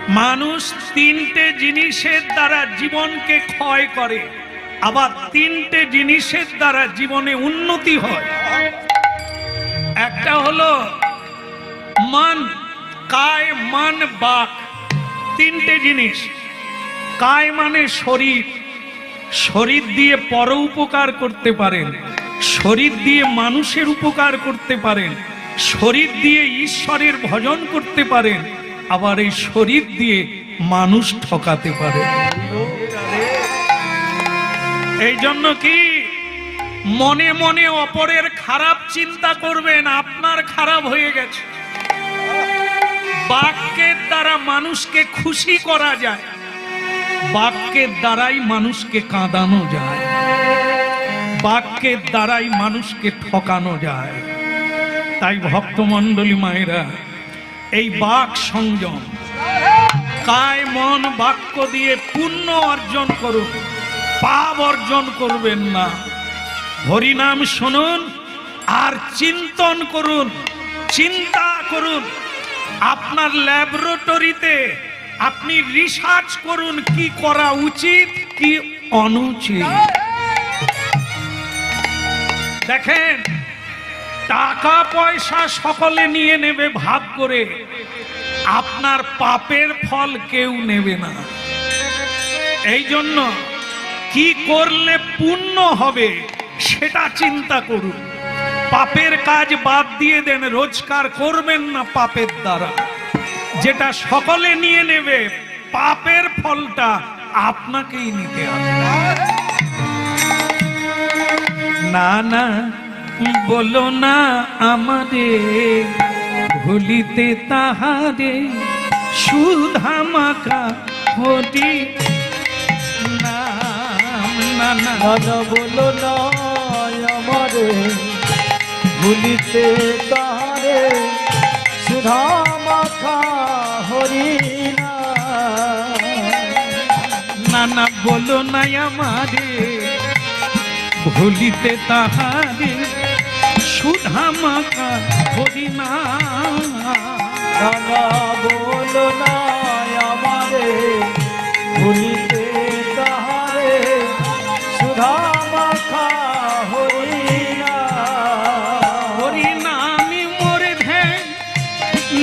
মানুষ তিনটে জিনিসের দ্বারা জীবনকে ক্ষয় করে, আবার তিনটে জিনিসের দ্বারা জীবনে উন্নতি হয়। একটা হলো মন, কায়, মন, বাক। তিনটে জিনিস। কায় মানে শরীর, শরীর দিয়ে পর উপকার করতে পারেন, শরীর দিয়ে মানুষের উপকার করতে পারেন, শরীর দিয়ে ঈশ্বরের ভজন করতে পারেন, আবার এই শরীর দিয়ে মানুষ ঠকাতে পারেন। এই জন্য কি মনে মনে অপরের খারাপ চিন্তা করবেন, আপনার খারাপ হয়ে গেছে। বাক্যের দ্বারা মানুষকে খুশি করা যায়, বাক্যের দ্বারাই মানুষকে কাঁদানো যায়, বাক্যের দ্বারাই মানুষকে ঠকানো যায়। তাই ভক্তমণ্ডলী মায়েরা, এই বাক সংযম, কায় মন বাক্য দিয়ে পুণ্য অর্জন করুন, পাপ অর্জন করবেন না। হরিনাম শুনুন আর চিন্তন করুন, চিন্তা করুন। আপনার ল্যাবরেটরিতে আপনি রিসার্চ করুন কি করা উচিত কি অনুচিত। দেখেন, টাকা পয়সা সকলে নিয়ে নেবে ভাগ করে, আপনার পাপের ফল কেউ নেবে না। এই জন্য কি করলে পুণ্য হবে সেটা চিন্তা করুন। পাপের কাজ বাদ দিয়ে দেন, রোজগার করবেন না পাপের দ্বারা। যেটা সকলে নিয়ে নেবে, পাপের ফলটা আপনাকেই নিতে হবে। না না বলো না আমারে, ভুলিতে তাহারে সুধা মাখা হরি নাম। না না বলো না আমারে, ভুলিতে তাহারে সুধা মাখা হরি নাম। না না বলো না আমারে, ভুলিতে তাহারে সুধা মাখা হরি নাম। বলো না আমারে, ভুলিতে তাহারে সুধা মাখা হরি নাম। হরি নামি মোর ধ্যান,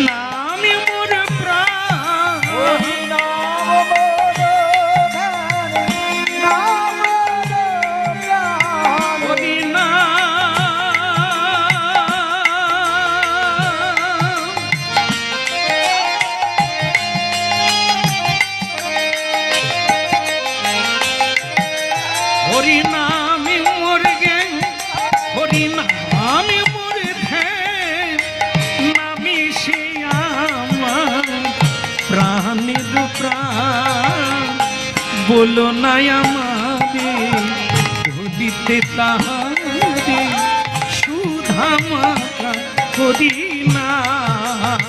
নামি মোর প্রাণ। হরি নাম মোর ধ্যান, নাম মোর প্রাণ। হরি নাম হরি নামি মোর জ্ঞান, হরি নামি মোর ধ্যান, নামি সে আমার প্রাণের প্রাণ। বলো না আমারে, ভুলিতে তাহারে সুধা মাখা হরি নাম।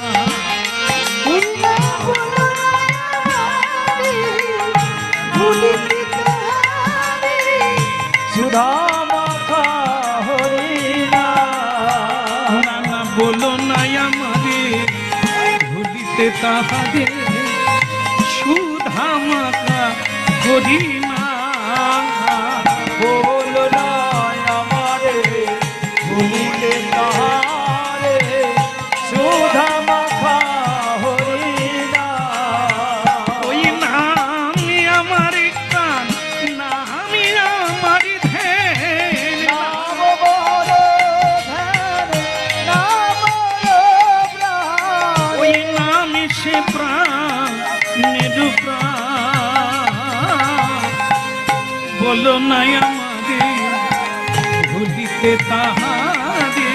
সুধা মাখা হরি নাম। না না বলো না আমারে, ভুলিতে তাহারে সুধা মাখা হরি নাম। বলো না আমারে, ভুলিতে তাহারে সুধা মাখা হরি নাম। ওই নামি আমার কান, নামি আমার ধ্যান। নাম মোর ধ্যান, নাম মোর প্রাণ। ওই নামি সে প্রাণের প্রাণ। বলো না আমারে, ভুলিতে তাহারে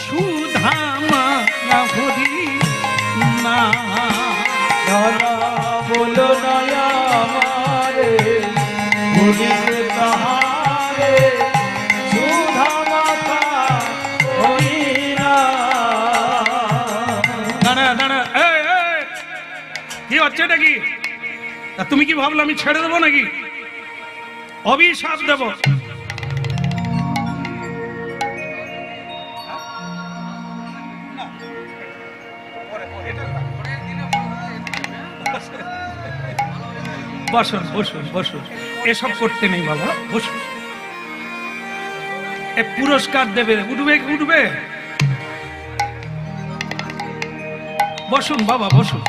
সুধা মাখা হরি নাম। বলো না আমারে, ভুলিতে তাহারে সুধা মাখা হরি নাম। দাঁড়া দাঁড়া, কি হচ্ছে নাকি? তুমি কি ভাবলে আমি ছেড়ে দেবো নাকি? অভিশাপ দেব। বসুন বসুন বসুন, এসব করতে নেই বাবা, বসুন। এ পুরস্কার দেবে, উঠবে উঠবে, বসুন বাবা বসুন।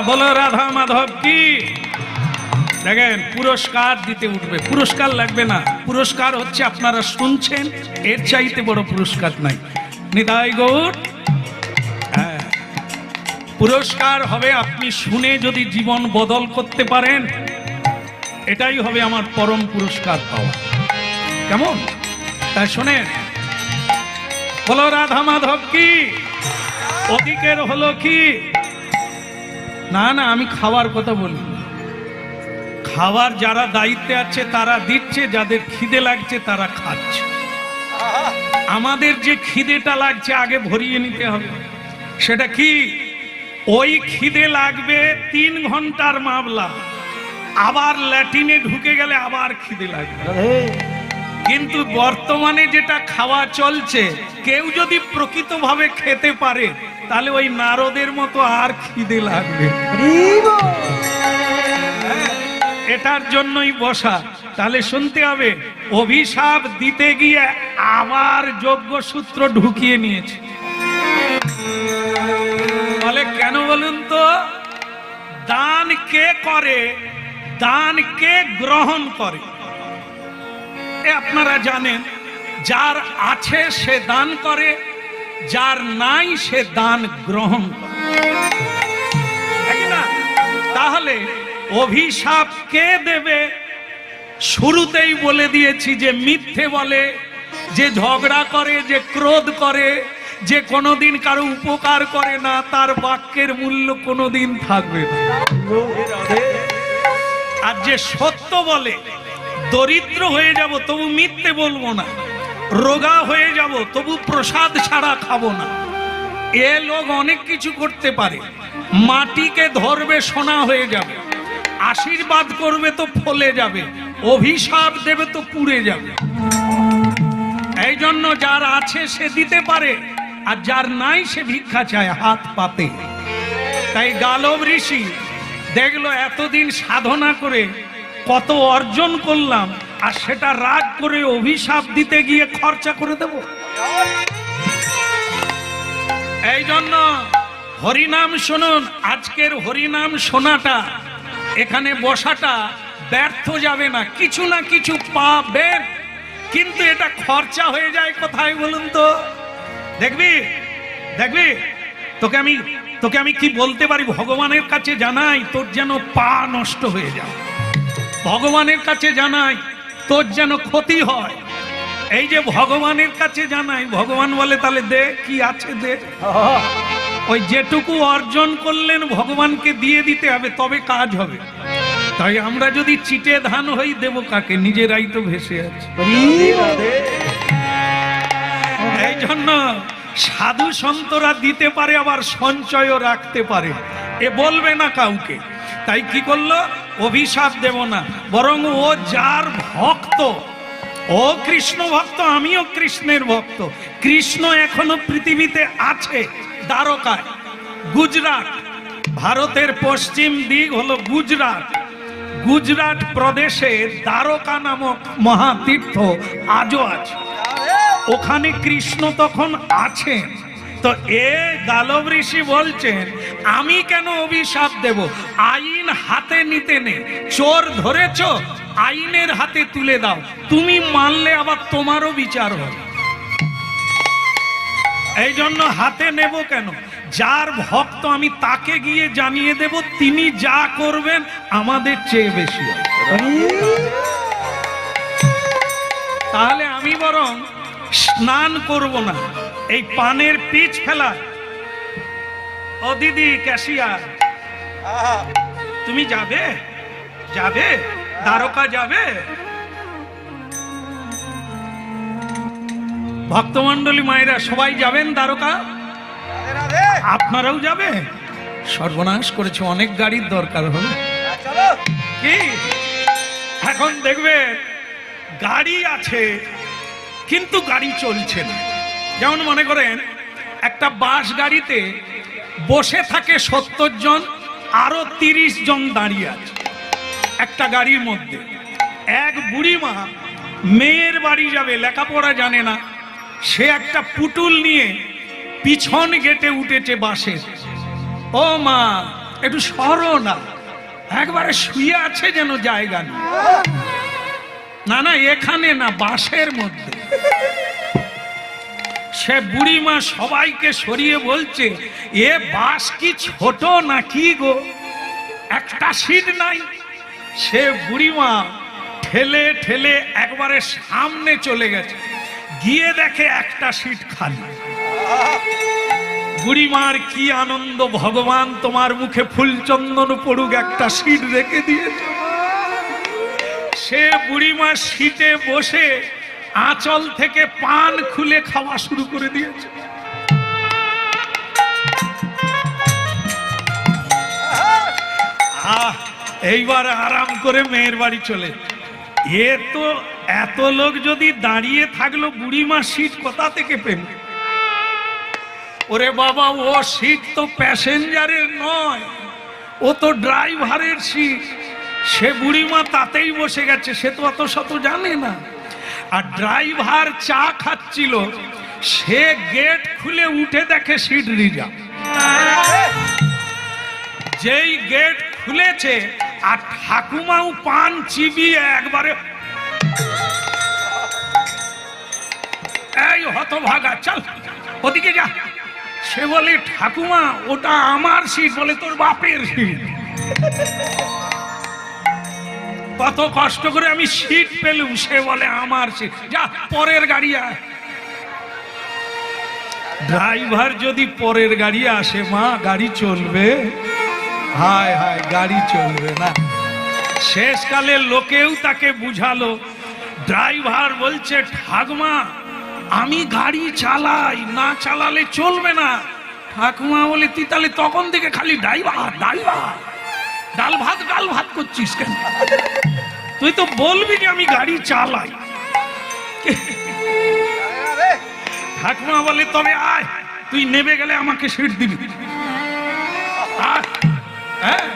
বলো রাধা মাধব কি। দেখেন পুরস্কার দিতে উঠবে, পুরস্কার লাগবে না, পুরস্কার হচ্ছে আপনারা শুনছেন, এর চাইতে বড় পুরস্কার নাই। নিতাই গৌর। হ্যাঁ, পুরস্কার হবে আপনি শুনে যদি জীবন বদল করতে পারেন, এটাই হবে আমার পরম পুরস্কার পাওয়া। কেমন? তাই শোনেন, বলো রাধা মাধব কি। ওদিকের হলো কি না না, আমি খাওয়ার কথা বলি। খাবার যারা দায়িত্বে আছে তারা দিচ্ছে, যাদের খিদে লাগছে তারা খাচ্ছে। আমাদের যে খিদেটা লাগছে আগে ভরিয়ে নিতে হবে। সেটা কি? ওই খিদে লাগবে 3 ঘন্টার মামলা, আবার ল্যাটিনে ঢুকে গেলে আবার খিদে লাগবে। কিন্তু বর্তমানে যেটা খাওয়া চলছে, কেউ যদি প্রকৃতভাবে খেতে পারে তাহলে ওই নারদের মতো আর খিদে লাগবে। এটার জন্যই বসা। তাহলে শুনতে হবে, অভিশাপ দিতে গিয়ে আবার যোগ্যসূত্র ঢুকিয়ে নিয়েছে। বলে কেন বলুন তো? দান কে করে? দান কে গ্রহণ করে? আপনারা জানেন, যার আছে সে দান করে, যার নাই সে দান গ্রহণ করে। তাহলে অভিশাপ কে দেবে? শুরুতেই বলে দিয়েছি যে মিথ্যে বলে, যে ঝগড়া করে, যে ক্রোধ করে, যে কোনোদিন কারো উপকার করে না, তার বাক্যের মূল্য কোনোদিন থাকবে না। আর যে সত্য বলে, দরিদ্র হয়ে যাব তবু মিথ্যে বলবো না, রোগা হয়ে যাব তবু প্রসাদ ছাড়া খাবো না, এ লোক অনেক কিছু করতে পারে। মাটিকে ধরবে সোনা হয়ে যাবে, আশীর্বাদ করবে তো ফলে যাবে, অভিশাপ দেবে তো পুড়ে যাবে। এই জন্য যার আছে সে দিতে পারে, আর যার নাই সে ভিক্ষা চায় হাত পাতে। তাই গালব ঋষি দেখলো এতদিন সাধনা করে কত অর্জন করলাম, আর সেটা রাগ করে অভিশাপ দিতে গিয়ে খরচা করে দেব। এই জন্য হরিনাম শুনুন। আজকের হরিনাম শোনাটা, এখানে বসাটা ব্যর্থ যাবে না, কিছু না কিছু পাবেন। কিন্তু এটা খরচা হয়ে যায় কোথায় বলুন তো? দেখবি দেখবি, তোকে আমি কি বলতে পারি? ভগবানের কাছে জানাই তোর যেন পা নষ্ট হয়ে যায়, ভগবানের কাছে জানাই তোর যেন ক্ষতি হয়। এই যে ভগবানের কাছে জানাই, ভগবান বলে তাহলে দে, কি আছে দে। ওই যেটুকু অর্জন করলেন ভগবানকে দিয়ে দিতে হবে, তবে কাজ হবে। তাই আমরা যদি চিটে ধান হই, দেব কাকে? নিজেরাই তো ভেসে আছে। এই জন্য সাধু সন্তরা দিতে পারে, আবার সঞ্চয়ও রাখতে পারে, এ বলবে না কাউকে। তাই কি করলো? অভিশাপ দেব না, বরং ও যার ভক্ত, ও কৃষ্ণ ভক্ত, আমিও কৃষ্ণের ভক্ত। কৃষ্ণ এখনো পৃথিবীতে আছে, দ্বারকায়, গুজরাট, ভারতের পশ্চিম দিক হলো গুজরাট। গুজরাট প্রদেশে দ্বারকা নামক মহাতীর্থ আজও আছে, ওখানে কৃষ্ণ তখন আছেন। তো এ গালব ঋষি বলছেন, আমি কেন অভিশাপ দেব? আইন হাতে নিতে নেই, চোর ধরেছ আইনের হাতে তুলে দাও, তুমি মানলে আবার তোমারও বিচার হবে। এই জন্য হাতে নেব কেন? যার ভক্ত আমি তাকে গিয়ে জানিয়ে দেব, তিনি যা করবেন আমাদের চেয়ে বেশি। তাহলে আমি বরং স্নান করব না, এই পানের পিচ ফেলা। ও দিদি ক্যাশিয়ার, তুমি যাবে? যাবে দ্বারকা যাবে? ভক্তমন্ডলী মায়েরা সবাই যাবেন দ্বারকা? আপনারাও যাবে? সর্বনাশ করেছে, অনেক গাড়ির দরকার হলো। কি এখন দেখবে গাড়ি আছে কিন্তু গাড়ি চলছে না। যেমন মনে করেন একটা বাস গাড়িতে বসে থাকে 70 জন, আরো 30 জন দাঁড়িয়ে আছে একটা গাড়ির মধ্যে। এক বুড়িমা মেয়ের বাড়ি যাবে, লেখাপড়া জানে না, সে একটা পুতুল নিয়ে পিছন গেটে উঠেছে বাসের। ও মা, একটু সরো না, একবারে শুয়ে আছে যেন জায়গা নেই। না না, এখানে না, বাসের মধ্যে। সে বুড়িমা সবাইকে সরিয়ে বলছে, এ বাস কি ছোট নাকি গো, একটা সিট নাই। সে বুড়িমা ঠেলে ঠেলে একবারে সামনে চলে গেছে, গিয়ে দেখে একটা সিট খালি। বুড়িমার কি আনন্দ, ভগবান তোমার মুখে ফুল চন্দন পড়ুক, একটা সিট রেখে দিয়েছে। সে বুড়িমা সিটে বসে আঁচল থেকে পান খুলে খাওয়া শুরু করে দিয়েছে। এইবার আরাম করে মেয়ের বাড়ি চলে। এ তো এত লোক যদি দাঁড়িয়ে থাকলো, বুড়িমা সিট কোথা থেকে পেল? ওরে বাবা, ও সিট তো প্যাসেঞ্জারের নয়, ও তো ড্রাইভারের সিট। সে বুড়িমা তাতেই বসে গেছে, সে তো অত শত জানে না। আর ড্রাইভার চা খাচ্ছিল, সে গেট খুলে উঠে দেখে সিট রিজার্ভ। যেই গেট খুলেছে, আর ঠাকুমাও পান চিবিয়ে একবারে, এই হতভাগা, চল ওদিকে যা। সে বলে, ঠাকুমা ওটা আমার সিট। বলে, তোর বাপের সিট। কত কষ্ট করে আমি সিট পেলুম। সে বলে, আমার সিট, যা পরের গাড়ি আয়। ড্রাইভার যদি পরের গাড়ি আসে, মা গাড়ি চলবে? হায় হায়, গাড়ি চলবে না। শেষকালে লোকেও তাকে বুঝালো। ড্রাইভার বলছে, ঠাকুমা আমি গাড়ি চালাই, না চালালে চলবে না। ঠাকুমা বলে, তুই তাহলে তখন থেকে খালি ড্রাইভার ড্রাইভার, ডাল ভাত করছিস কেন? তুই তো বলবি যে আমি গাড়ি চালাই। ঠাকুমা বলে, তবে আয়, তুই নেবে গেলে আমাকে সিট দিবি। হ্যাঁ,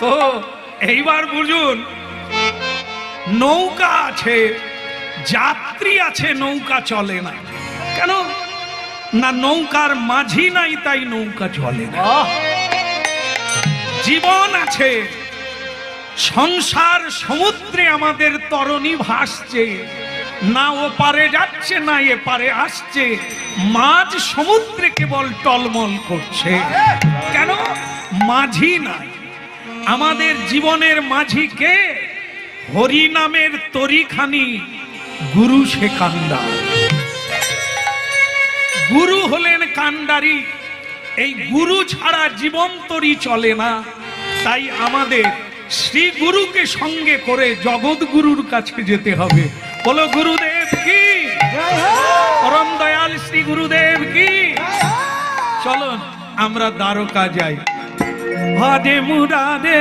তো এইবার বুঝুন, নৌকা আছে, যাত্রী আছে, নৌকা চলে না কেন? না, নৌকার মাঝি নাই, তাই নৌকা চলে না। জীবন আছে, সংসার সমুদ্রে আমাদের তরণী ভাসছে, না ও পারে যাচ্ছে না এ পারে আসছে, মাঝ সমুদ্রে কেবল টলমল করছে। কেন? মাঝি নাই। আমাদের জীবনের মাঝি কে? হরি নামের তরিখানি গুরু, সে কান্ডার। গুরু হলেন কান্ডারি। এই গুরু ছাড়া জীবন তরি চলে না। তাই আমাদের শ্রী গুরুকে সঙ্গে করে জগৎ গুরুর কাছে যেতে হবে। বলো গুরুদেব কি, পরম দয়াল শ্রী গুরুদেব কি। চলো আমরা দ্বারকা যাই। হরে মুরারে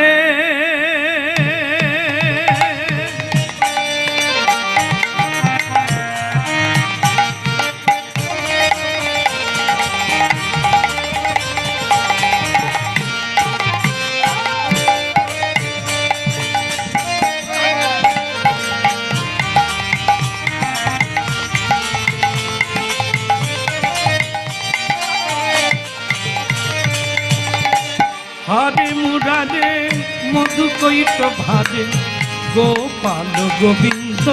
হরে মুরারে মধু কৈত ভারে, গোপাল গোবিন্দ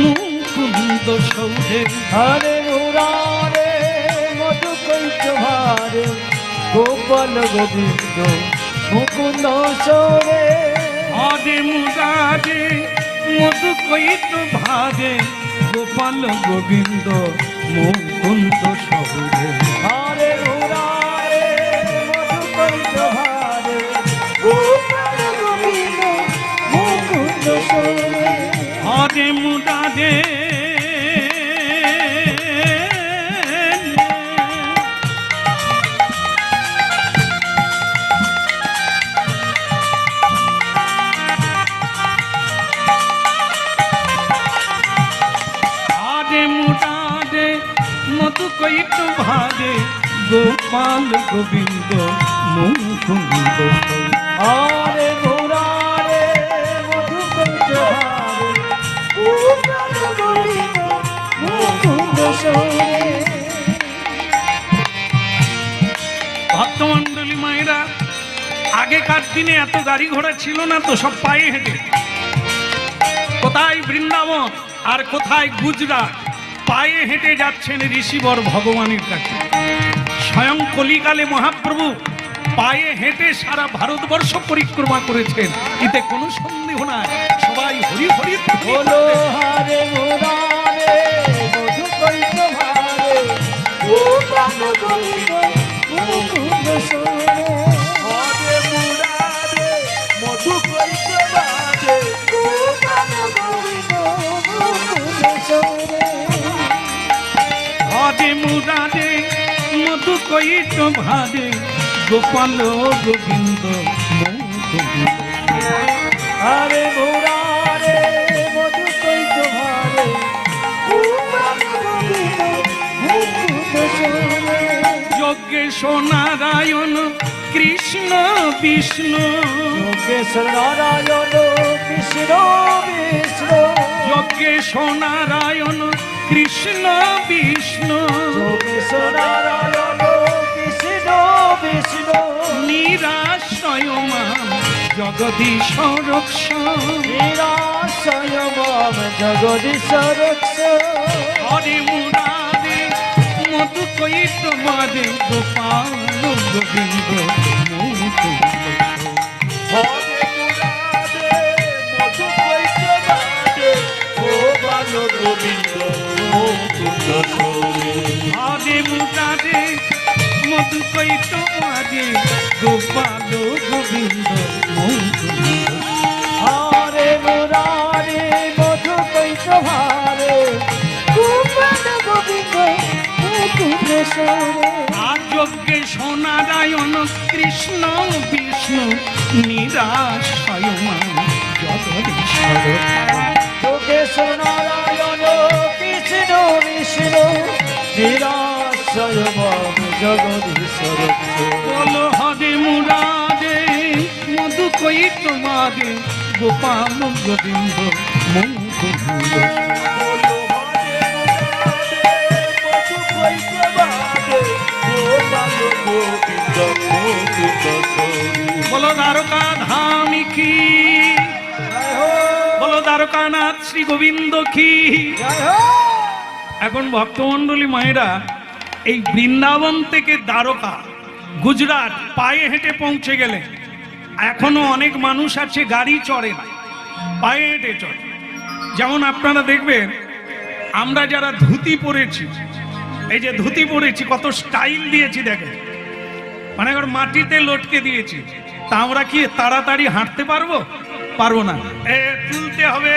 মুকুন্দ সৌরে। হরে মুরারে মধু কৈত ভারে, গোপাল গোবিন্দ মুকুন্দ সৌরে। হরে মুরারে মধু কৈত ভারে, গোপাল গোবিন্দ মুকুন্দ সৌরে। হরে মুরারে মধু কৈত ভারে, গোপাল গোবিন্দ মুকুন্দ সৌরে। হরে মুরারে মধু কৈত ভারে, গোপাল গোবিন্দ মুকুন্দ আরে মুরারে মধুকৈট ভারে গোপাল গোবিন্দ মুকুন্দ সোরে। ভক্তমন্ডলী মায়েরা, আগেকার দিনে এত গাড়ি ঘোড়া ছিল না তো, সব পায়ে হেঁটে। কোথায় বৃন্দাবন আর কোথায় গুজরাট, পায়ে হেঁটে যাচ্ছেন ঋষিবর ভগবানের কাছে। স্বয়ং কলিকালে মহাপ্রভু পায়ে হেঁটে সারা ভারতবর্ষ পরিক্রমা করেছেন, এতে কোনো সন্দেহ নাই। সবাই হরি হরি বলো হারে মুরারে মধুকৈট ভারে গোপাল গোবিন্দ মুকুন্দ সোরে। হরে মুরারে মধুকৈট ভারে গোপাল গোবিন্দ মুকুন্দ সোরে। হরে মুরারে মধুকৈট ভারে গোপাল গোবিন্দ মুকুন্দ। হরে মুরারে মধুকৈট ভারে গোপাল গোবিন্দ মুকুন্দ সোরে। যজ্ঞেশ নারায়ণ কৃষ্ণ বিষ্ণু, যোগেশ্বর নারায়ণ কৃষ্ণ বিষ্ণু। যজ্ঞেশ নারায়ণ কৃষ্ণ বিষ্ণু, যোগেশ্বর নারায়ণ কৃষ্ণ বিষ্ণু। নিরাশ্রয় মাম জগদীশ রক্ষ, নিরাশ্রয় মাম জগদীশ রক্ষ। হরে মুরারে মধুকৈট ভারে গোপাল গোবিন্দ মুকুন্দ। হরে মুরারে মধুকৈট ভারে গোপাল গোবিন্দ মুকুন্দ সোরে। হরে মুরারে মধুকৈট ভারে গোপাল গোবিন্দ মুকুন্দ। হরে মুরারে মধুকৈট ভারে গোপাল গোবিন্দ মুকুন্দ সোরে। আর যজ্ঞেশ নারায়ণ কৃষ্ণ বিষ্ণু, নিরাশ্রয় মাম জগদীশ রক্ষ। যোগেশ্বর নারায়ণ কৃষ্ণ বিষ্ণু। নিরাশ্রয় মাম জগদীশ রক্ষ। বলো হরে মুরারে মধুকৈট ভারে গোপাল গোবিন্দ মুকুন্দ। বলো হরে মুরারে মধুকৈট ভারে গোপাল গোবিন্দ মুকুন্দ সোরে। বলো দ্বারকা ধাম কি, জয় হো বলো দ্বারকানাথ শ্রী গোবিন্দ কি। জয় হো। এখন ভক্তমন্ডলী মায়েরা, এই বৃন্দাবন থেকে দ্বারকা গুজরাট পায়ে হেঁটে পৌঁছে গেলে, এখনো অনেক মানুষ আছে গাড়ি চড়ে না, পায়ে হেঁটে চড়ে। যেমন আপনারা দেখবেন, আমরা যারা ধুতি পরেছি, এই যে ধুতি পরেছি, কত স্টাইল দিয়েছি দেখেন, মানে এবার মাটিতে লটকে দিয়েছি। তা আমরা কি তাড়াতাড়ি হাঁটতে পারবো? পারবো না। তুলতে হবে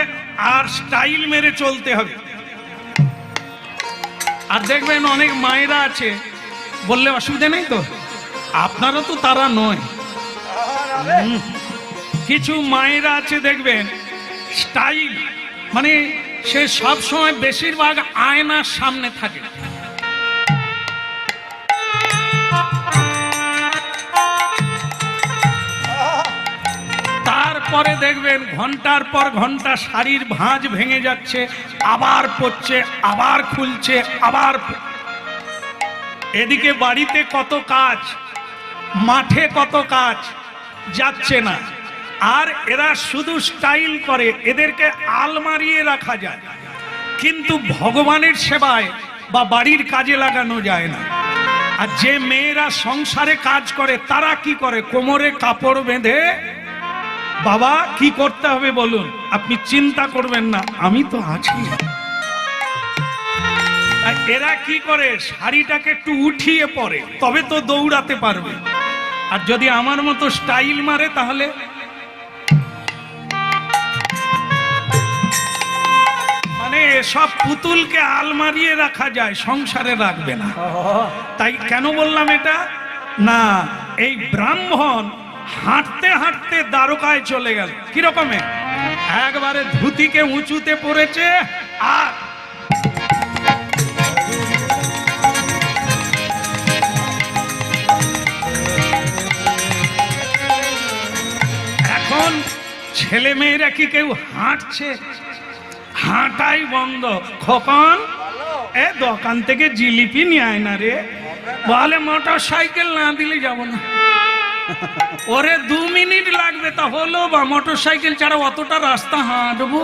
আর স্টাইল মেরে চলতে হবে। আর দেখবেন অনেক মায়েরা আছে, বললে অসুবিধা নেই তো, আপনারা তো তারা নয়। কিছু মায়েরা আছে দেখবেন স্টাইল, মানে সে সব সময় বেশিরভাগ আয়নার সামনে থাকে। তারপরে দেখবেন ঘন্টার পর ঘন্টা শাড়ির ভাঁজ ভেঙে যাচ্ছে, আবার পড়ছে, আবার খুলছে, আবার। এদিকে বাড়িতে কত কাজ, মাঠে কত কাজ, যাচ্ছে না। আর এরা শুধু স্টাইল করে, এদেরকে আলমারিয়ে রাখা যায়, কিন্তু ভগবানের সেবায় বা বাড়ির কাজে লাগানো যায় না। আর যে মেয়েরা সংসারে কাজ করে, তারা কি করে? কোমরে কাপড় বেঁধে, বাবা কি করতে হবে বলুন, আপনি চিন্তা করবেন না, আমি তো আছি। এরা কি করে? শাড়িটাকে একটু উঠিয়ে পরে, তবে তো দৌড়াতে পারবে। আর যদি আমার মতো স্টাইল মারে, তাহলে মানে সব পুতুলকে আলমারিয়ে রাখা যায়, সংসারে রাখবে না। তাই কেন বললাম এটা? না, এই ব্রাহ্মণ হাঁটতে হাঁটতে দ্বারকায় চলে গেল। কিরকমে? একবারে ধুতিকে উঁচুতে পড়েছে, আর ছেলে মেয়েরা কি কেউ হাঁটছে? হাঁটাই বন্ধ। খোকন, এ দোকান থেকে জিলিপি নিয়ে আয় না রে। বলে মোটর সাইকেল না দিলে যাব না। ওরে 2 মিনিট লাগবে, তা হলো বা মোটর সাইকেল ছাড়া অতটা রাস্তা হাঁটবো?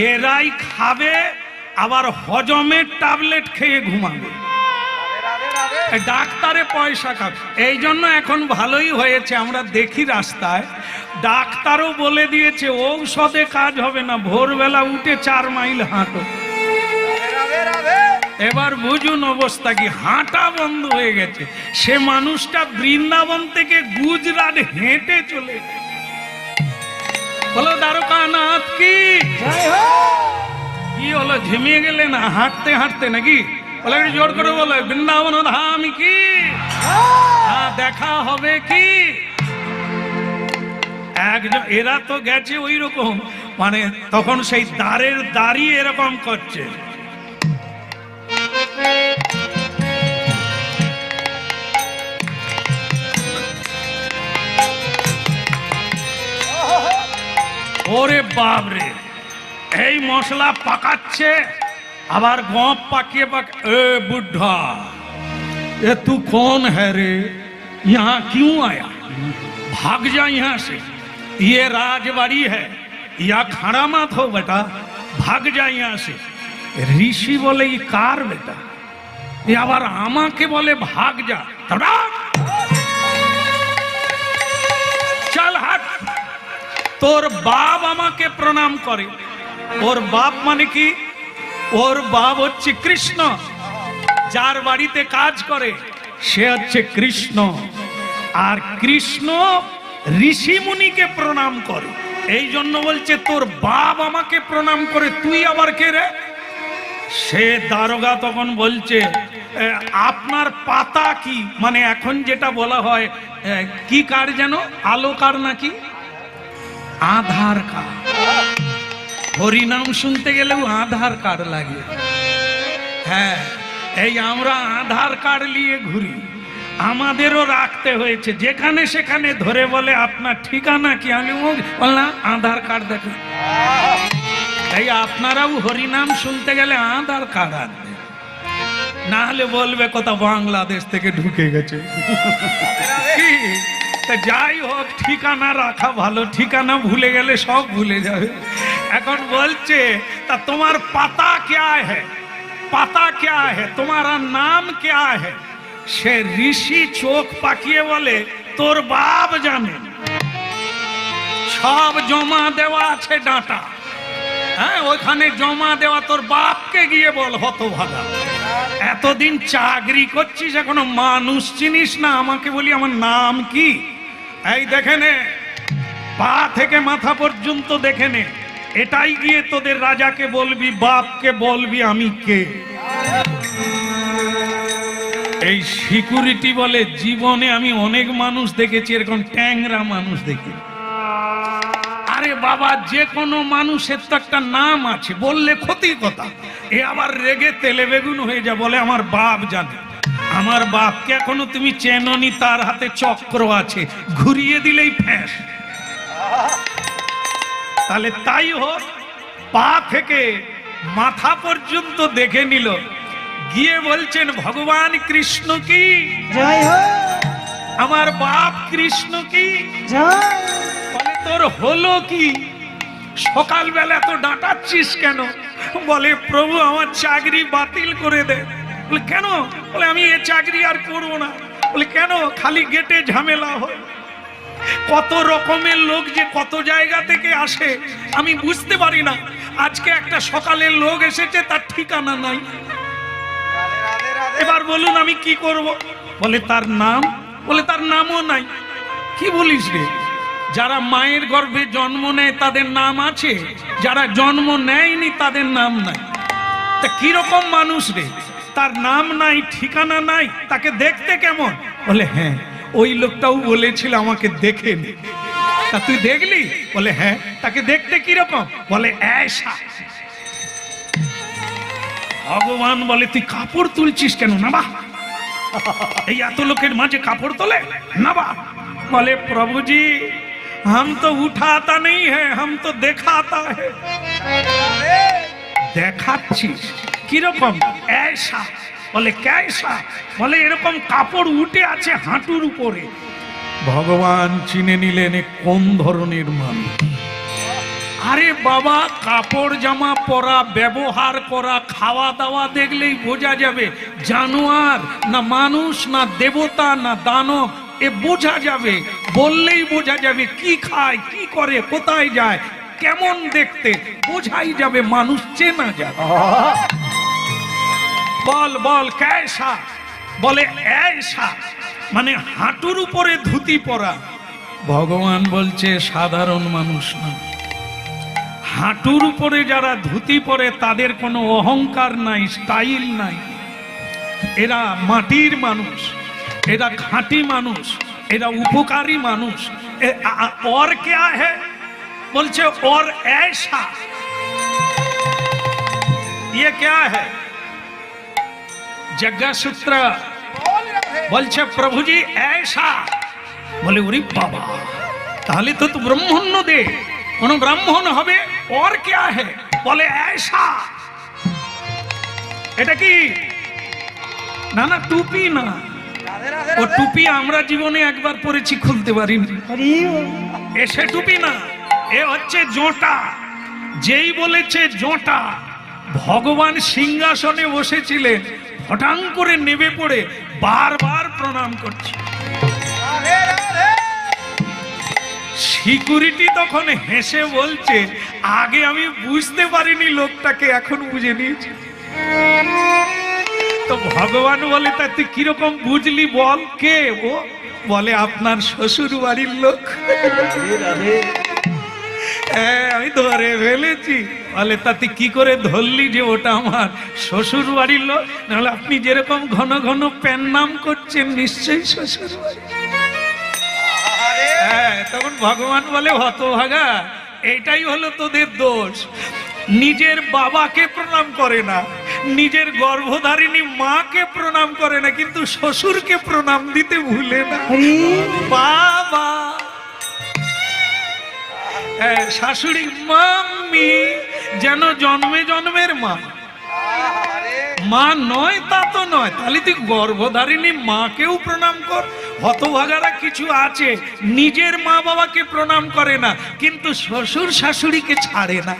এরাই খাবে আবার হজমের ট্যাবলেট খেয়ে ঘুমাবে, ডাক্তারে পয়সা খাবে। এই জন্য এখন ভালোই হয়েছে, আমরা দেখি রাস্তায় ডাক্তারও বলে দিয়েছে ঔষধে কাজ হবে না, ভোরবেলা উঠে 4 মাইল হাঁটো। এবার বুঝুন অবস্থা কি, হাঁটা বন্ধ হয়ে গেছে। সে মানুষটা বৃন্দাবন থেকে গুজরাট হেঁটে চলে বলো দ্বারকানাথ কি কি হলো, ঝিমিয়ে গেলে না হাঁটতে হাঁটতে নাকি? বলে জোর করে বলো বৃন্দাবন ধাম কি, দেখা হবে কি? একজন এরা তো গেছে ওই রকম, মানে তখন সেই দ্বারের দাঁড়িয়ে এরকম করছে। ওরে বাবরে, এই মশলা পাকাচ্ছে আবার গপ पाकिए ए बुढ़ा, ये तू कौन है रे, यहाँ क्यों आया? भाग जा यहाँ से, ये राजबाड़ी है, या खड़ा मत हो बेटा, भाग जा यहाँ से। ऋषि बोले ये कार बेटा, ये আবার আমাকে বলে ভাগ যা, চল হাট। তোর বাপ আমাকে প্রণাম করে। ওর বাপ মানে কি? ওর বাপ হচ্ছে কৃষ্ণ, যার বাড়িতে কাজ করে সে হচ্ছে কৃষ্ণ। আর কৃষ্ণ ঋষি মুনিকে প্রণাম করে, এই জন্য বলছে তোর বাপ আমাকে প্রণাম করে, তুই আবার কে রে? সে দারোগা তখন বলছে আপনার পাতা কি, মানে এখন যেটা বলা হয় কি কার্ড যেন, আলো কার্ড নাকি আধার কার্ড। হরিনাম শুনতে গেলেও আধার কার্ড লাগে। হ্যাঁ, এই আমরা আধার কার্ড নিয়ে ঘুরি, আমাদেরও রাখতে হয়েছে। যেখানে সেখানে ধরে বলে আপনার ঠিকানা কি, আমি বললাম আধার কার্ড দেখো। তাই আপনারাও হরিনাম শুনতে গেলে আধার কার্ড আনবে, না হলে বলবে কোথাও বাংলাদেশ থেকে ঢুকে গেছে। যাই হোক, ঠিকানা রাখা ভালো, ঠিকানা ভুলে গেলে সব ভুলে যাবে। এখন বলছে তা তোমার পাতা क्या है, পাতা क्या है, তোমারা নাম क्या है? সে ঋষি চোখ পাকিয়ে বলে তোর বাপ জানে, সব জমা দেওয়া আছে ডাটা, হ্যাঁ ওইখানে জমা দেওয়া, তোর বাপকে গিয়ে বল হতভাগা। এতদিন চাকরি করছিস এখনো মানুষ চিনিস না, আমাকে বলি আমার নাম কি? এই দেখে নে, পা থেকে মাথা পর্যন্ত দেখে নে, এটাই গিয়ে তোদের রাজাকে বলবি, বাপকে বলবি আমি কে। এই সিকিউরিটি বলে জীবনে আমি অনেক মানুষ দেখেছি, এরকম ট্যাংরা মানুষ দেখি। আরে বাবা, যে কোনো মানুষের তো একটা নাম আছে, বললে ক্ষতি কথা। এ আবার রেগে তেলে বেগুন হয়ে যা, বলে আমার বাপ জানে। আমার বাপকে এখনো তুমি চেননি, তার হাতে চক্র আছে, ঘুরিয়ে দিলেই ফ্যাস। তাহলে তাই হোক, পা থেকে মাথা পর্যন্ত দেখে নিল, গিয়ে বলছেন ভগবান কৃষ্ণ কি জয় হোক, আমার বাপ কৃষ্ণ কি জয়। বলে তোর হলো কি, সকালবেলা তো ডাঁটাচ্ছিস কেন? বলে প্রভু আমার চাকরি বাতিল করে দে। বলে কেন? বলে আমি এ চাকরি আর করবো না। বলে কেন? খালি গেটে ঝামেলা হয়, কত রকমের লোক যে কত জায়গা থেকে আসে আমি বুঝতে পারি না। আজকে একটা সকালের লোক এসেছে, তার ঠিকানা নাই। এবার বলুন আমি কি করব? বলে তার নাম? বলে তার নামও নাই। কি বলিস রে? যারা মায়ের গর্ভে জন্ম নেয় তাদের নাম আছে, যারা জন্ম নেয়নি তাদের নাম নাই। তা কিরকম মানুষ রে, তার নাম নাই, ঠিকানা নাই, তাকে দেখতে কেমন? বলে হ্যাঁ, ওই লোকটাও বলেছিল আমাকে দেখে নে। তা তুই দেখলি? বলে হ্যাঁ। তাকে দেখতে কিরকম? বলে ऐसा। ভগবান বলে তুই কাপড় তুলছিস কেন? না বা, এই এত লোকের মাঝে কাপড় তোলে না বা। বলে প্রভুজি हम तो उठाता नहीं है, हम तो देखाता है। দেখাচ্ছিস কিরকম? ऐसा বলে कैसा বলে এরকম কাপড় উঠে আছে হাঁটুর উপরে। ভগবান চিনে নিলেন এ কোন ধরনের মানুষ। আরে বাবা, কাপড় জামা পরা, ব্যবহার করা, খাওয়া দাওয়া দেখলেই বোঝা যাবে জানোয়ার না মানুষ, না দেবতা, না দানব। এ বোঝা যাবে, বললেই বোঝা যাবে কি খায়, কি করে, কোথায় যায়, কেমন দেখতে, বোঝাই যাবে, মানুষ চেনা যাবে। বল বল कैसा বলে ऐसा মানে হাঁটুর উপরে ধুতি পরা। ভগবান বলছে সাধারণ মানুষ না, হাঁটুর উপরে যারা ধুতি পরে তাদের কোনো অহংকার নাই, স্টাইল নাই। এরা মাটির মানুষ, এরা খাঁটি মানুষ, এরা উপকারী মানুষ। और क्या है বলছে और ऐसा। ये क्या है? जग्गा सूत्र বলছে প্রভুজি ऐसा। বলে ওরে বাবা, তাহলে তো ব্রাহ্মণ্য দে, কোন ব্রাহ্মণ হবে। और क्या है বলে ऐसा। এটা কি? না না, টুপি না। ও টুপি আমরা জীবনে একবার পরেছি, খুলতে পারিনি। এসে টুপি না, এ হচ্ছে জোঁটা। যেই বলেছে জোঁটা, ভগবান সিংহাসনে বসেছিলেন, হঠাৎ করে নেমে পড়ে বারবার প্রণাম করছে। সিকিউরিটি তখন হেসে বলছে, আগে আমি বুঝতে পারিনি লোকটাকে, এখন বুঝে নিয়েছি। তো ভগবান বলে, তা তুই কিরকম বুঝলি বল? কে ও? বলে আপনার শ্বশুর বাড়ির লোক। আমি ধরে ফেলেছি। বলে তা তুই কি করে ধরলি যে ওটা আমার শ্বশুর বাড়ির লোক? নাহলে আপনি যেরকম ঘন ঘন প্যান নাম করছেন, নিশ্চয়ই শ্বশুর বাড়ি। তখন ভগবান বলে, হতভাগা, এটাই হলো তোদের দোষ। নিজের বাবাকে প্রণাম করে না, নিজের গর্ভধারিণী মাকে প্রণাম করে না, কিন্তু শ্বশুরকে প্রণাম দিতে ভুলে না। বাবা, শাশুড়ি মাম্মি যেন জন্মে জন্মের মা। মা নয় তা তো নয়, তাহলে তুই গর্ভধারিণী মাকেও প্রণাম কর। হতভাগারা কিছু আছে নিজের মা বাবাকে প্রণাম করে না, কিন্তু শ্বশুর শাশুড়িকে ছাড়ে না।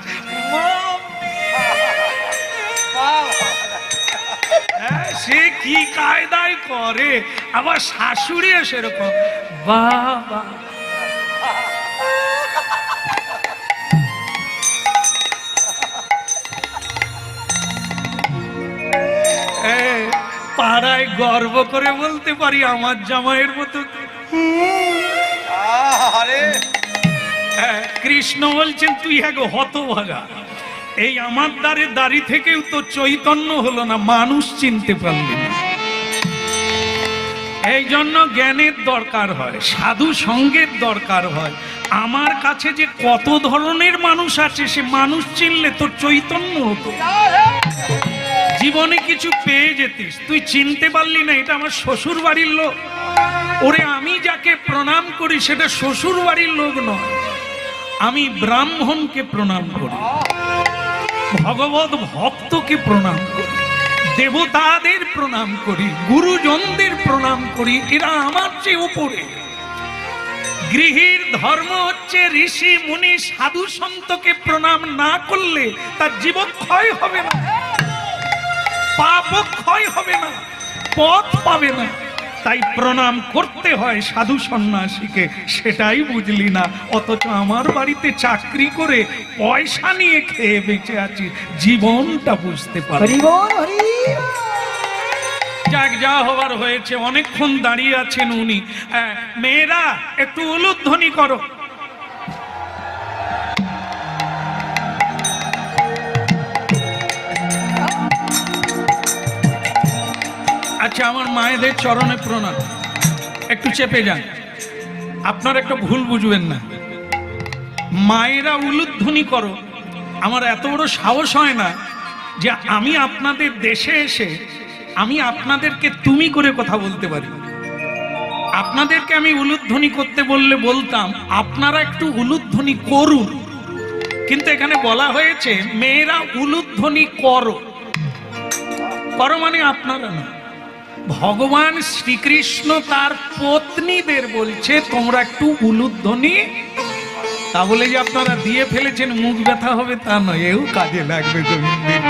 সে কি কায়দায় করে, আবার শাশুড়িও সেরকম। বাবা, পাড়ায় গর্ব করে বলতে পারি আমার জামাইয়ের মতো। কৃষ্ণ বলছেন, তুই এক হতভাগা, এই আমার দ্বারে দাড়ি থেকেও তো চৈতন্য হলো না, মানুষ চিনতে পারলি না। এই জন্য জ্ঞানের দরকার হয়, সাধু সঙ্গের দরকার হয়। আমার কাছে যে কত ধরনের মানুষ আছে, সে মানুষ চিনলে তোর চৈতন্য হতো, জীবনে কিছু পেয়ে যেতিস। তুই চিনতে পারলি না, এটা আমার শ্বশুর বাড়ির লোক। ওরে, আমি যাকে প্রণাম করি সেটা শ্বশুর বাড়ির লোক নয়, আমি ব্রাহ্মণকে প্রণাম করি, ভগবত ভক্তকে প্রণাম করি, দেবতাদের প্রণাম করি, গুরুজনদের প্রণাম করি। এরা আমার চেয়ে উপরে। গৃহীর ধর্ম হচ্ছে ঋষি মুনি সাধু সন্তকে প্রণাম না করলে তার জীবন ক্ষয় হবে না, পাপ ক্ষয় হবে না, পথ পাবে না। তাই প্রণাম করতে হয় সাধু সন্ন্যাসীকে, সেটাই বুঝলি না। অথচ আমার বাড়িতে চাকরি করে পয়সা নিয়ে খেয়ে বেঁচে আছি, জীবনটা বুঝতে পারি। যাক, যা হবার হয়েছে, অনেকক্ষণ দাঁড়িয়ে আছেন উনি। মেয়েরা একটু উলুধ্বনি করো। আচ্ছা, আমার মায়েদের চরণে প্রণাম। একটু চেপে যান, আপনারা একটা ভুল বুঝবেন না। মায়েরা উলুধ্বনি করো। আমার এত বড় সাহস হয় না যে আমি আপনাদের দেশে এসে আমি আপনাদেরকে তুমি করে কথা বলতে পারি। আপনাদেরকে আমি উলুধ্বনি করতে বললে বলতাম আপনারা একটু উলুধ্বনি করুন, কিন্তু এখানে বলা হয়েছে মেয়েরা উলুধ্বনি করো। করো মানে আপনারা না, ভগবান শ্রীকৃষ্ণ তার পত্নীদের বলছে তোমরা একটু উলুধ্বনি। তা বলে যে আপনারা দিয়ে ফেলেছেন মুখ ব্যথা হবে তা নয়, এও কাজে লাগবে গোবিন্দের